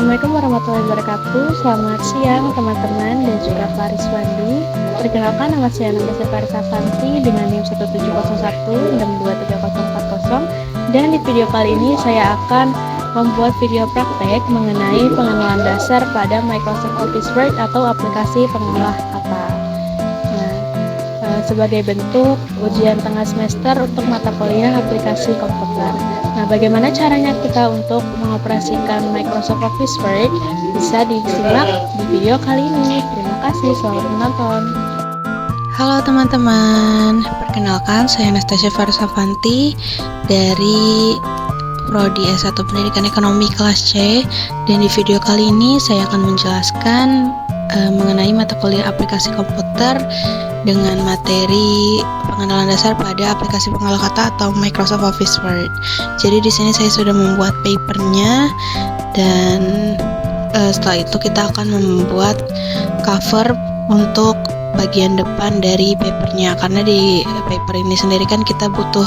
Assalamualaikum warahmatullahi wabarakatuh. Selamat siang teman-teman dan juga Pak Riswandi. Perkenalkan, nama saya Natasha Farisavanti dengan NIM 1701 dan 23040. Dan di video kali ini saya akan membuat video praktek mengenai pengenalan dasar pada Microsoft Office Word atau aplikasi pengolah kata. Sebagai bentuk ujian tengah semester untuk mata kuliah aplikasi komputer. Nah, bagaimana caranya kita untuk mengoperasikan Microsoft Office Word? Bisa disimak di video kali ini. Terima kasih, selamat menonton. Halo teman-teman, perkenalkan saya Natasha Farisavanti dari Prodi S1 Pendidikan Ekonomi kelas C, dan di video kali ini saya akan menjelaskan mengenai mata kuliah aplikasi komputer dengan materi pengenalan dasar pada aplikasi pengolah kata atau Microsoft Office Word. Jadi di sini saya sudah membuat papernya, dan setelah itu kita akan membuat cover untuk bagian depan dari papernya, karena di paper ini sendiri kan kita butuh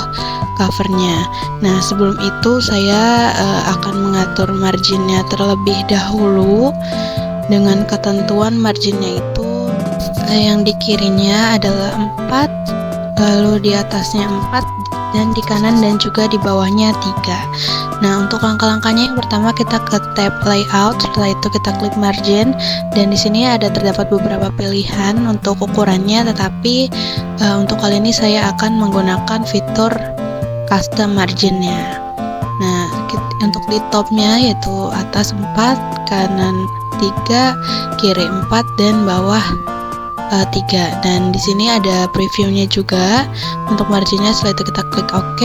covernya. Nah, sebelum itu saya akan mengatur marginnya terlebih dahulu dengan ketentuan marginnya itu yang di kirinya adalah 4, lalu di atasnya 4, dan di kanan dan juga di bawahnya 3. Nah, untuk langkah-langkahnya yang pertama kita ke tab layout, setelah itu kita klik margin, dan di sini terdapat beberapa pilihan untuk ukurannya, tetapi untuk kali ini saya akan menggunakan fitur custom marginnya. Nah, untuk di topnya yaitu atas 4, kanan 3, kiri 4, dan bawah 3. Dan di sini ada previewnya juga untuk marginnya. Setelah itu kita klik OK.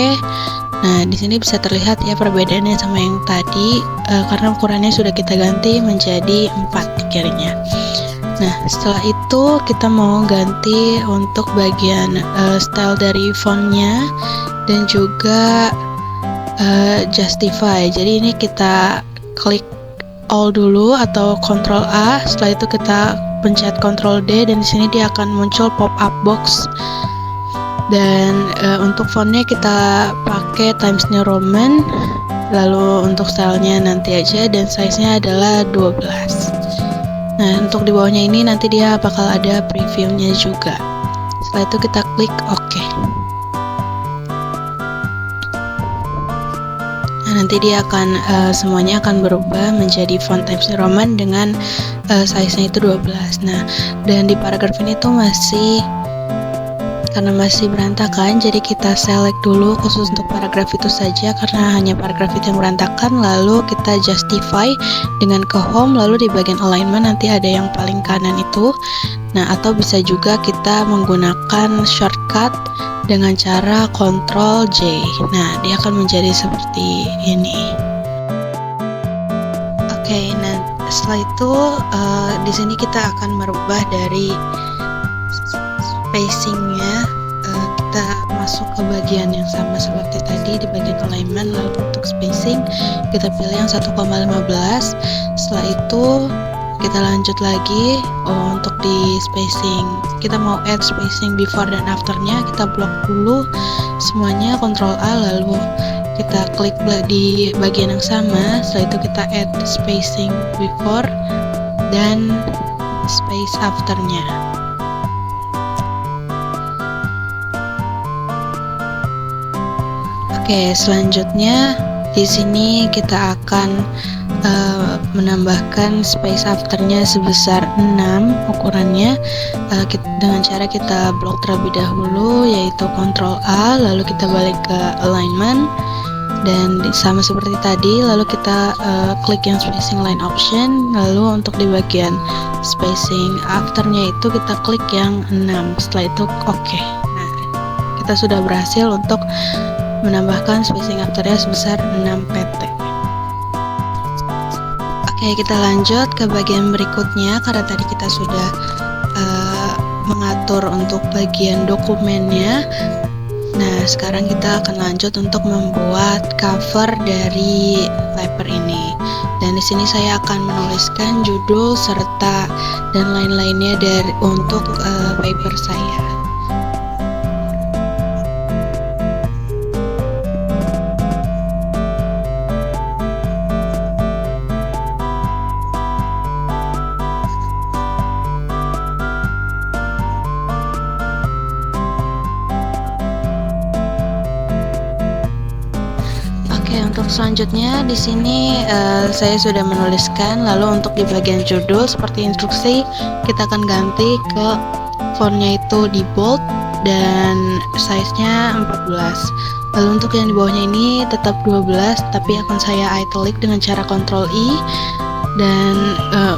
Nah, di sini bisa terlihat ya perbedaannya sama yang tadi, karena ukurannya sudah kita ganti menjadi 4 di kirinya. Nah, setelah itu kita mau ganti untuk bagian style dari fontnya dan juga justify. Jadi ini kita klik all dulu atau Ctrl A, setelah itu kita pencet Ctrl D, dan di sini dia akan muncul pop-up box. Dan untuk fontnya kita pakai Times New Roman, lalu untuk stylenya nanti aja, dan size-nya adalah 12. Nah, untuk di bawahnya ini nanti dia bakal ada previewnya juga. Setelah itu kita klik OK. Nah, nanti dia akan semuanya akan berubah menjadi font Times New Roman dengan size-nya itu 12. Nah, dan di paragraf ini tuh karena masih berantakan, jadi kita select dulu khusus untuk paragraf itu saja, karena hanya paragraf itu yang berantakan. Lalu kita justify dengan ke home, lalu di bagian alignment nanti ada yang paling kanan itu. Nah, atau bisa juga kita menggunakan shortcut dengan cara Ctrl J. Nah, dia akan menjadi seperti ini. Oke, nah setelah itu di sini kita akan merubah dari spacingnya. Kita masuk ke bagian yang sama seperti tadi di bagian alignment, lalu untuk spacing kita pilih yang 1,15. Setelah itu kita lanjut lagi untuk di spacing. Kita mau add spacing before dan afternya, kita blok dulu semuanya, Ctrl A, lalu kita klik di bagian yang sama. Setelah itu kita add spacing before dan space afternya. Oke, selanjutnya di sini kita akan menambahkan space afternya sebesar 6 ukurannya, dengan cara kita blok terlebih dahulu, yaitu Ctrl A, lalu kita balik ke alignment, dan sama seperti tadi, lalu kita klik yang spacing line option, lalu untuk di bagian spacing afternya itu kita klik yang 6. Setelah itu OK. Nah, kita sudah berhasil untuk menambahkan spacing afternya sebesar 6 pt. Oke, kita lanjut ke bagian berikutnya, karena tadi kita sudah mengatur untuk bagian dokumennya. Nah, sekarang kita akan lanjut untuk membuat cover dari paper ini. Dan di sini saya akan menuliskan judul serta dan lain-lainnya untuk paper saya. untuk selanjutnya di sini saya sudah menuliskan. Lalu untuk di bagian judul seperti instruksi, kita akan ganti ke fontnya itu di bold dan size-nya 14. Lalu untuk yang di bawahnya ini tetap 12, tapi akan saya italic dengan cara Ctrl I. Dan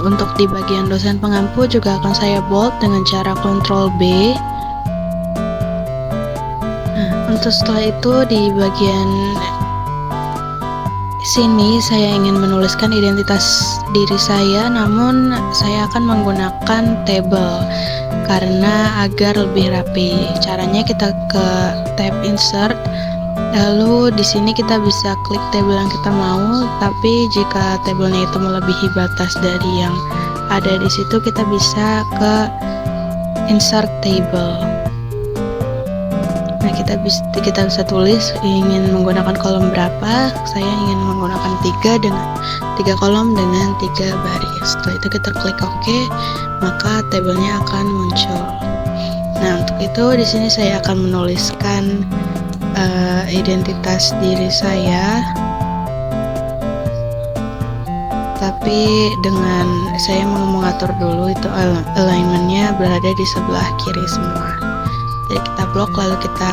untuk di bagian dosen pengampu juga akan saya bold dengan cara Ctrl B. Untuk setelah itu di bagian sini saya ingin menuliskan identitas diri saya, namun saya akan menggunakan table karena agar lebih rapi. Caranya kita ke tab insert, lalu di sini kita bisa klik table yang kita mau, tapi jika tabelnya itu melebihi batas dari yang ada di situ, kita bisa ke insert table. Nah, kita bisa tulis ingin menggunakan kolom berapa. Saya ingin menggunakan 3 kolom dengan 3 baris. Setelah itu kita klik OK, maka tabelnya akan muncul. Nah, untuk itu di sini saya akan menuliskan identitas diri saya, tapi dengan saya mau mengatur dulu itu alignmentnya berada di sebelah kiri semua. Jadi kita blok, lalu kita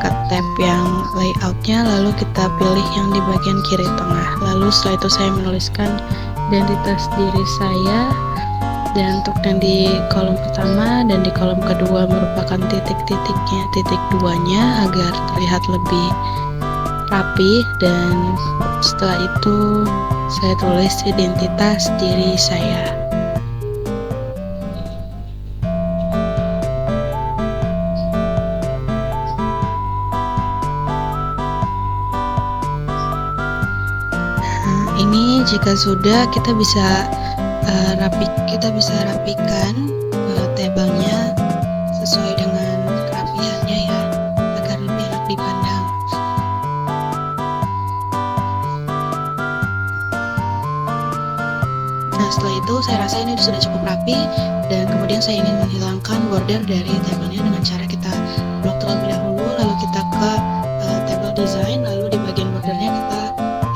ke tab yang layoutnya, lalu kita pilih yang di bagian kiri tengah. Lalu setelah itu saya menuliskan identitas diri saya, dan untuk yang di kolom pertama dan di kolom kedua merupakan titik 2-nya agar terlihat lebih rapi. Dan setelah itu saya tulis identitas diri saya. Ini jika sudah kita bisa rapikan tabelnya sesuai dengan kerapiannya ya, agar lebih enak dipandang. Nah, setelah itu saya rasa ini sudah cukup rapi, dan kemudian saya ingin menghilangkan border dari tabelnya dengan cara kita blok terlebih dahulu, lalu kita ke table design, lalu di bagian bordernya kita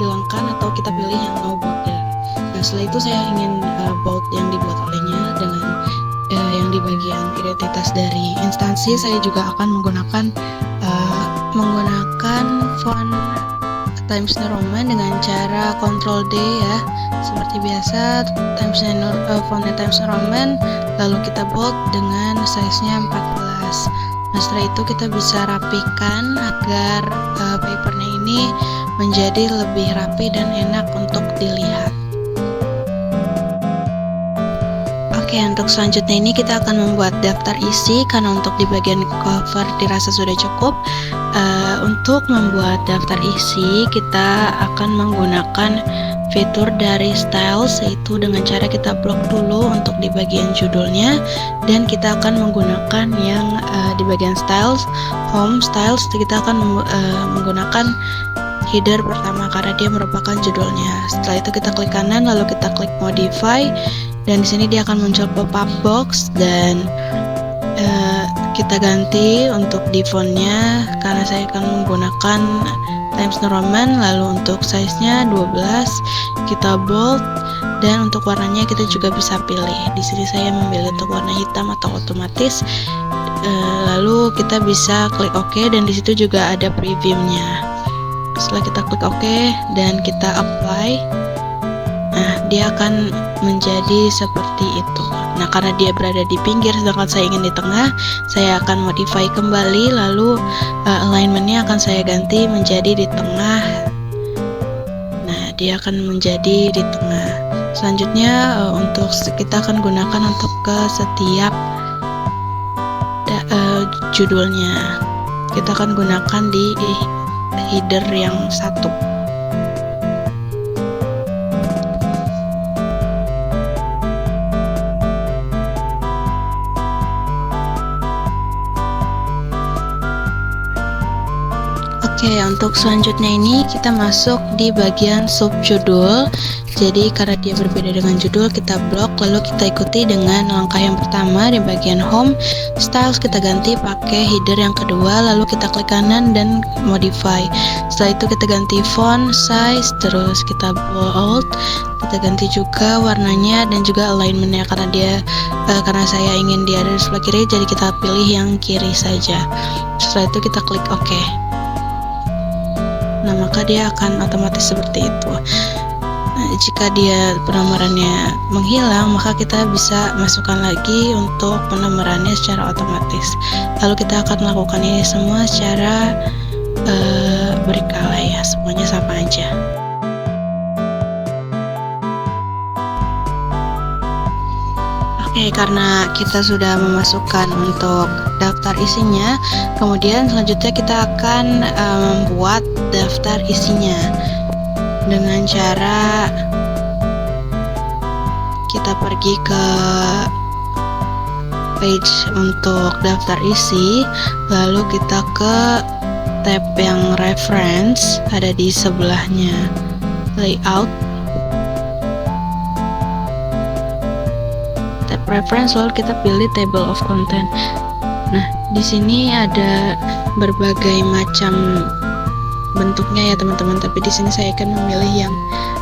hilangkan atau kita pilih yang no border. Nah, setelah itu saya ingin bold yang dibuat olehnya dengan yang di bagian identitas dari instansi. Saya juga akan menggunakan font Times New Roman dengan cara Ctrl D ya, seperti biasa. Fontnya Times New Roman, lalu kita bold dengan size-nya 14. Nah, setelah itu kita bisa rapikan agar papernya ini menjadi lebih rapi dan enak untuk dilihat. Oke, untuk selanjutnya ini kita akan membuat daftar isi, karena untuk di bagian cover dirasa sudah cukup. Untuk membuat daftar isi kita akan menggunakan fitur dari styles, yaitu dengan cara kita blok dulu untuk di bagian judulnya, dan kita akan menggunakan yang di bagian styles, home styles, kita akan menggunakan header pertama karena dia merupakan judulnya. Setelah itu kita klik kanan, lalu kita klik modify, dan di sini dia akan muncul pop-up box, dan kita ganti untuk di fontnya karena saya akan menggunakan Times New Roman. Lalu untuk size-nya 12 kita bold, dan untuk warnanya kita juga bisa pilih. Di sini saya memilih untuk warna hitam atau otomatis. Lalu kita bisa klik OK, dan di situ juga ada previewnya. Setelah kita klik OK dan kita apply, nah dia akan menjadi seperti itu. Nah, karena dia berada di pinggir sedangkan saya ingin di tengah, saya akan modify kembali, lalu alignmentnya akan saya ganti menjadi di tengah. Nah, dia akan menjadi di tengah. Selanjutnya untuk kita akan gunakan untuk ke setiap judulnya. Kita akan gunakan di header yang satu. Oke, untuk selanjutnya ini kita masuk di bagian subjudul. Jadi karena dia berbeda dengan judul, kita blok, lalu kita ikuti dengan langkah yang pertama di bagian home. Styles kita ganti pakai header yang kedua, lalu kita klik kanan dan modify. Setelah itu kita ganti font, size, terus kita bold, kita ganti juga warnanya dan juga alignmentnya karena saya ingin dia ada di sebelah kiri, jadi kita pilih yang kiri saja. Setelah itu kita klik OK. Nah, maka dia akan otomatis seperti itu. Nah, jika dia penomorannya menghilang, maka kita bisa masukkan lagi untuk penomorannya secara otomatis. Lalu kita akan melakukan ini semua secara berkala ya, semuanya sama aja. Oke, karena kita sudah memasukkan untuk daftar isinya, kemudian selanjutnya kita akan membuat daftar isinya dengan cara kita pergi ke page untuk daftar isi, lalu kita ke tab yang reference ada di sebelahnya layout, reference, lalu kita pilih table of content. Nah, di sini ada berbagai macam bentuknya ya teman-teman, tapi di sini saya akan memilih yang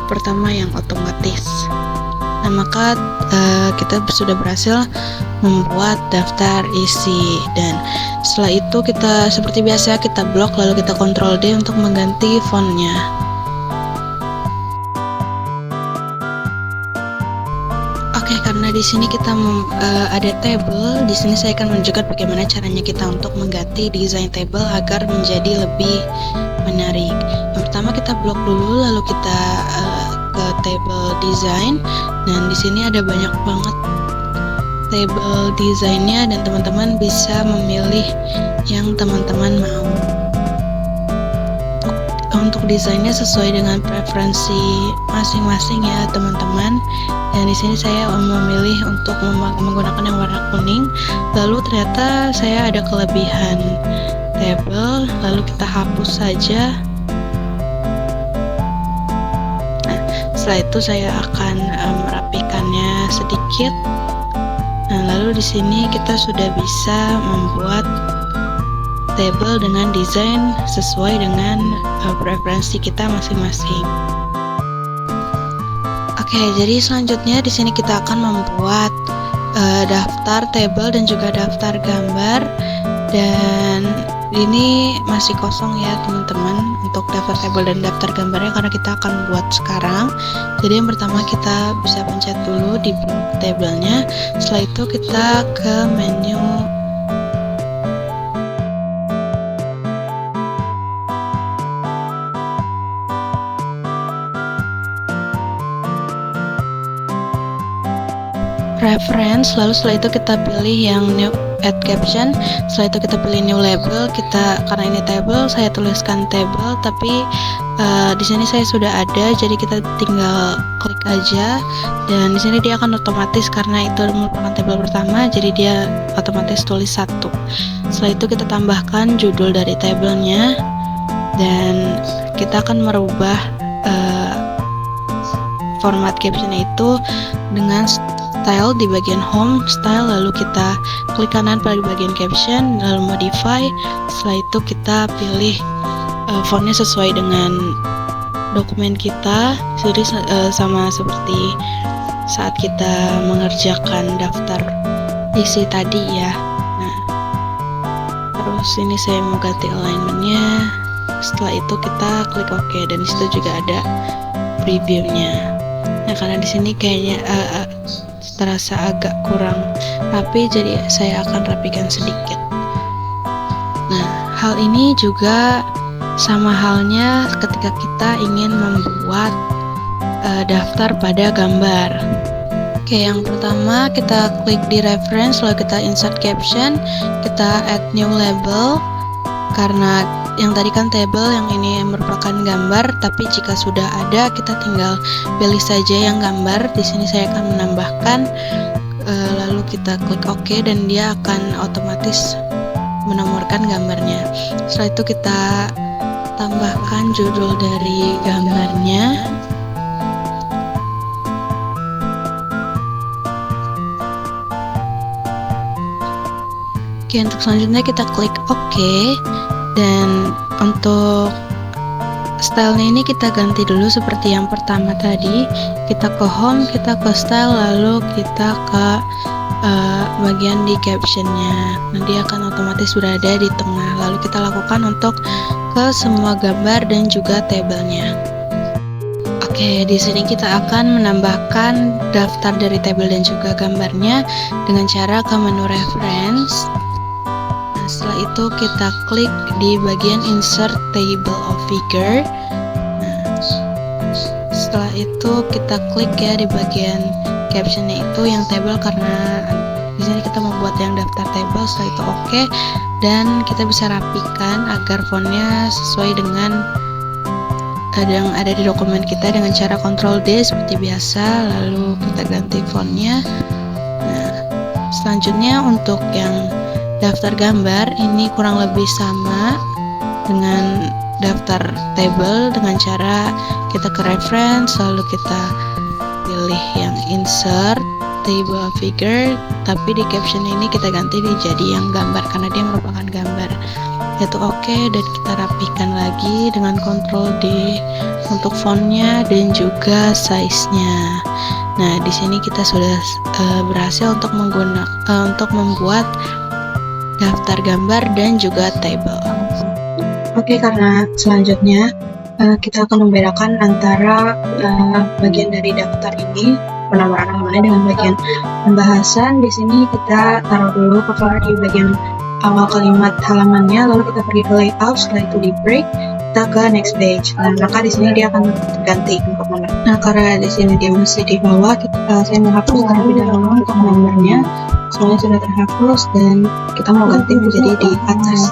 pertama yang otomatis. Nah, maka kita sudah berhasil membuat daftar isi, dan setelah itu kita seperti biasa kita blok, lalu kita Ctrl D untuk mengganti fontnya. Oke, karena di sini kita ada table, di sini saya akan menunjukkan bagaimana caranya kita untuk mengganti desain table agar menjadi lebih menarik. Yang pertama kita blok dulu, lalu kita ke table design, dan di sini ada banyak banget table desainnya, dan teman-teman bisa memilih yang teman-teman mau. Untuk desainnya sesuai dengan preferensi masing-masing ya teman-teman. Dan di sini saya memilih untuk menggunakan yang warna kuning. Lalu ternyata saya ada kelebihan table, lalu kita hapus saja. Nah, setelah itu saya akan merapikannya sedikit. Nah, lalu di sini kita sudah bisa membuat table dengan desain sesuai dengan preferensi kita masing-masing. Oke, jadi selanjutnya di sini kita akan membuat daftar table dan juga daftar gambar, dan ini masih kosong ya teman-teman untuk daftar table dan daftar gambarnya karena kita akan buat sekarang. Jadi yang pertama kita bisa pencet dulu di blok tablenya, setelah itu kita ke menu reference, lalu setelah itu kita pilih yang new add caption, setelah itu kita pilih new label. Karena ini table, saya tuliskan table, tapi di sini saya sudah ada, jadi kita tinggal klik aja, dan di sini dia akan otomatis karena itu merupakan table pertama, jadi dia otomatis tulis 1. Setelah itu kita tambahkan judul dari tablenya, dan kita akan merubah format captionnya itu dengan style di bagian home, style, lalu kita klik kanan pada bagian caption, lalu modify. Setelah itu kita pilih fontnya sesuai dengan dokumen kita, jadi sama seperti saat kita mengerjakan daftar isi tadi ya. Nah, terus ini saya mau ganti alignmentnya. Setelah itu kita klik OK, dan disitu juga ada previewnya. Nah, karena di sini kayaknya terasa agak kurang rapi, jadi saya akan rapikan sedikit. Nah, hal ini juga sama halnya ketika kita ingin membuat daftar pada gambar. Oke, yang pertama kita klik di reference, lalu kita insert caption, kita add new label. Karena yang tadi kan table, yang ini merupakan gambar, tapi jika sudah ada kita tinggal pilih saja yang gambar. Di sini saya akan menambahkan, lalu kita klik OK, dan dia akan otomatis menomorkan gambarnya. Setelah itu kita tambahkan judul dari gambarnya. Oke, untuk selanjutnya kita klik OK, dan untuk stylenya ini kita ganti dulu seperti yang pertama tadi. Kita ke home, kita ke style, lalu kita ke bagian di captionnya. Nanti akan otomatis berada di tengah. Lalu kita lakukan untuk ke semua gambar dan juga tabelnya. Oke, di sini kita akan menambahkan daftar dari tabel dan juga gambarnya dengan cara ke menu reference. Nah, setelah itu kita klik di bagian insert table of figure. Nah, setelah itu kita klik ya di bagian captionnya itu yang table, karena di sini kita membuat yang daftar table. Setelah itu oke, dan kita bisa rapikan agar fontnya sesuai dengan yang ada di dokumen kita dengan cara Ctrl D seperti biasa, lalu kita ganti fontnya. Nah, selanjutnya untuk yang daftar gambar ini kurang lebih sama dengan daftar table dengan cara kita ke reference, lalu kita pilih yang insert table of figure, tapi di caption ini kita ganti jadi yang gambar karena dia merupakan gambar. Itu oke, dan kita rapikan lagi dengan Ctrl D untuk fontnya dan juga size-nya. Nah, di sini kita sudah berhasil untuk membuat daftar gambar dan juga table. Oke, karena selanjutnya kita akan membedakan antara bagian dari daftar ini, penawaran halamannya, dengan bagian pembahasan. Di sini kita taruh dulu kepala di bagian awal kalimat halamannya, lalu kita pergi ke layout, setelah itu di break, kita ke next page. Nah, maka di sini dia akan terganti untuk nomor. Nah, karena di sini dia masih di bawah, saya menghapus terlebih dahulu untuk nomornya. Soalnya sudah terhapus dan kita mau ganti menjadi di atas.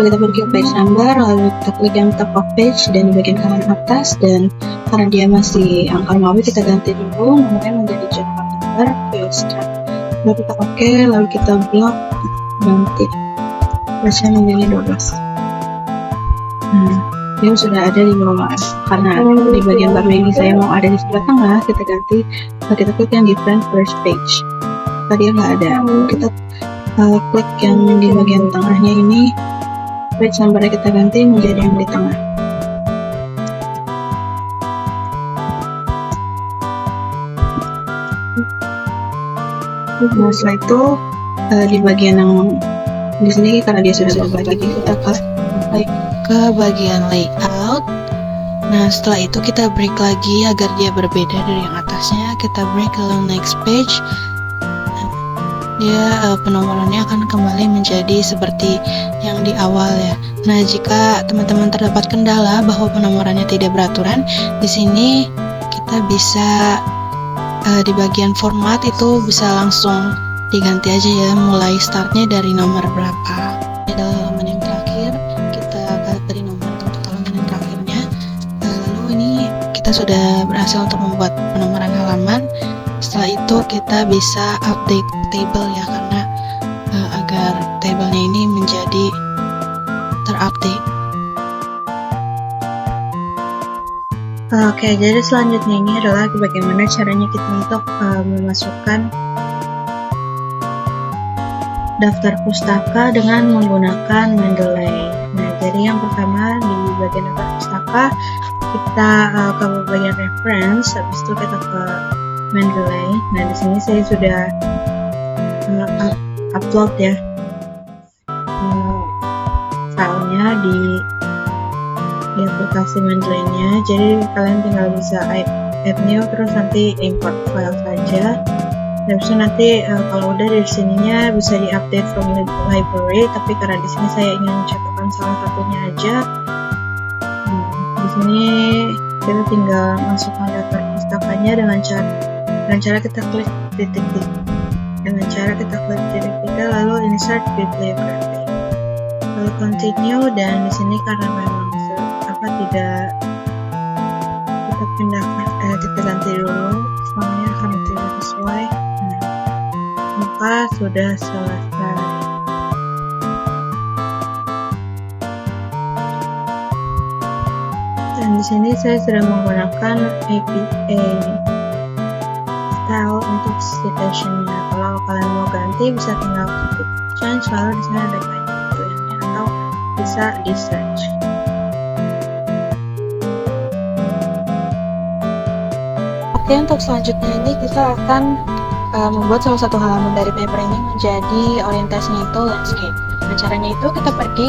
Kita pergi ke page number, lalu kita klik yang top of page dan di bagian kanan atas, dan karena dia masih angka Romawi kita ganti dulu nomornya menjadi general number, lalu kita oke, lalu kita blok, ganti baca menjadi 12. Dia sudah ada di bawah, karena di bagian baru ini saya mau ada di sebelah tengah, kita ganti, kita klik yang different first page. Tadi nggak ada, kita klik yang di bagian tengahnya ini, page numbernya kita ganti menjadi yang di tengah. Nah, setelah itu di bagian yang di sini karena dia sudah terbagi, kita ke bagian layout. Nah, setelah itu kita break lagi agar dia berbeda dari yang atasnya. Kita break ke next page. Dia penomorannya akan kembali menjadi seperti yang di awal ya. Nah, jika teman-teman terdapat kendala bahwa penomorannya tidak beraturan, di sini kita bisa di bagian format itu bisa langsung diganti aja ya, mulai startnya dari nomor berapa. Adalah halaman yang terakhir, kita beri nomor untuk halaman yang terakhirnya. Lalu ini kita sudah berhasil untuk membuat penomoran halaman. Setelah itu kita bisa update table ya, karena agar tabelnya ini menjadi terupdate. Oke, jadi selanjutnya ini adalah bagaimana caranya kita untuk memasukkan daftar pustaka dengan menggunakan Mendeley. Nah, jadi yang pertama di bagian daftar pustaka kita ke bagian reference, habis itu kita ke Mendeley. Nah, di sini saya sudah upload ya filenya di aplikasi Mendeley-nya. Jadi kalian tinggal bisa add new, terus nanti import file saja. Habis itu nanti kalau udah dari sininya bisa di-update from library, tapi karena di sini saya ingin mencetakkan salah satunya aja. Di sini kita tinggal masukkan daftar pustakanya dengan cara kita klik titik 3, lalu insert bibliography, lalu continue, dan di sini karena memang tidak kita pindahkan, kita ganti dulu soalnya karena tidak sesuai. Maka sudah selesai. di sini saya sudah menggunakan APA style untuk citationnya. Kalau kalian mau ganti bisa tinggal klik change, lalu di sini ada banyak pilihannya, atau bisa di search. Oke, untuk selanjutnya ini kita akan membuat salah satu halaman dari paper ini menjadi orientasinya itu landscape. Nah, caranya itu kita pergi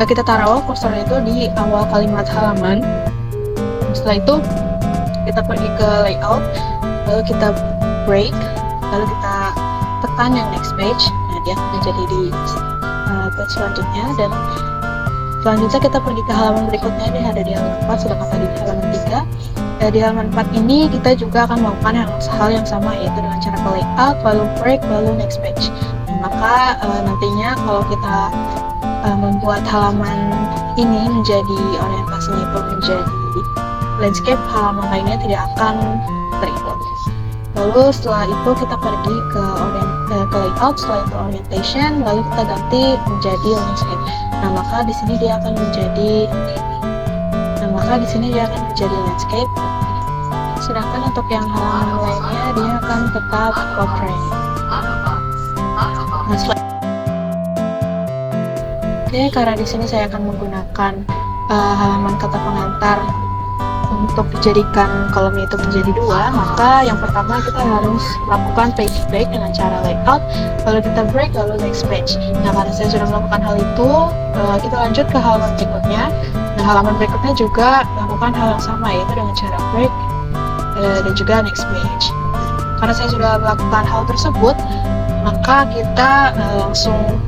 kita taruh kursor itu di awal kalimat halaman. Setelah itu kita pergi ke layout, lalu kita break, lalu kita tekan yang next page. Nah, dia akan menjadi di page selanjutnya, dan selanjutnya kita pergi ke halaman berikutnya. Ini ada di halaman 4, sedangkan tadi di halaman 3. Di halaman 4 ini kita juga akan melakukan hal yang sama, yaitu dengan cara ke layout, lalu break, lalu next page. Maka nantinya kalau kita membuat halaman ini menjadi orientasinya itu menjadi landscape, halaman lainnya tidak akan terikut. Lalu setelah itu kita pergi ke layout, setelah itu orientation, lalu kita ganti menjadi landscape. Nah, maka di sini dia akan menjadi landscape. Sedangkan untuk yang halaman lainnya dia akan tetap portrait. Oke, karena di sini saya akan menggunakan halaman kata pengantar untuk dijadikan kolomnya itu menjadi 2, maka yang pertama kita harus lakukan page break dengan cara layout, lalu kita break, lalu next page. Nah, karena saya sudah melakukan hal itu, kita lanjut ke halaman berikutnya. Nah, halaman berikutnya juga lakukan hal yang sama, yaitu dengan cara break dan juga next page. Karena saya sudah melakukan hal tersebut, maka kita langsung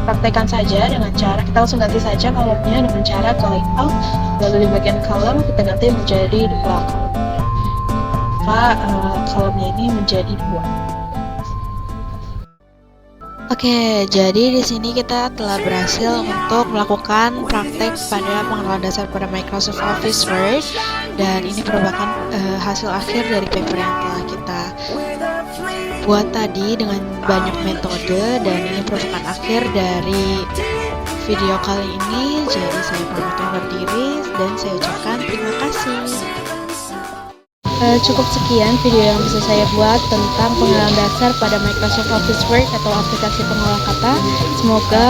praktekkan saja dengan cara kita langsung ganti saja kolomnya dengan cara ke layout, lalu di bagian kolom kita ganti menjadi 2 kolom. Maka kolomnya ini menjadi 2. Oke, jadi di sini kita telah berhasil untuk melakukan praktek pada pengenalan dasar pada Microsoft Office Word, dan ini merupakan hasil akhir dari paper yang telah kita buat tadi dengan banyak metode, dan ini merupakan akhir dari video kali ini. Jadi saya pamit undur diri dan saya ucapkan terima kasih. Cukup sekian video yang bisa saya buat tentang pengenalan dasar pada Microsoft Office Word atau aplikasi pengolah kata. Semoga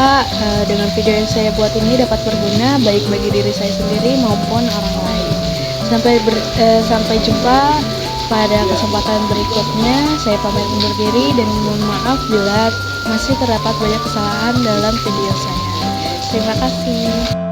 dengan video yang saya buat ini dapat berguna baik bagi diri saya sendiri maupun orang lain. Sampai jumpa pada kesempatan berikutnya. Saya pamit undur diri dan mohon maaf bila masih terdapat banyak kesalahan dalam video saya. Terima kasih.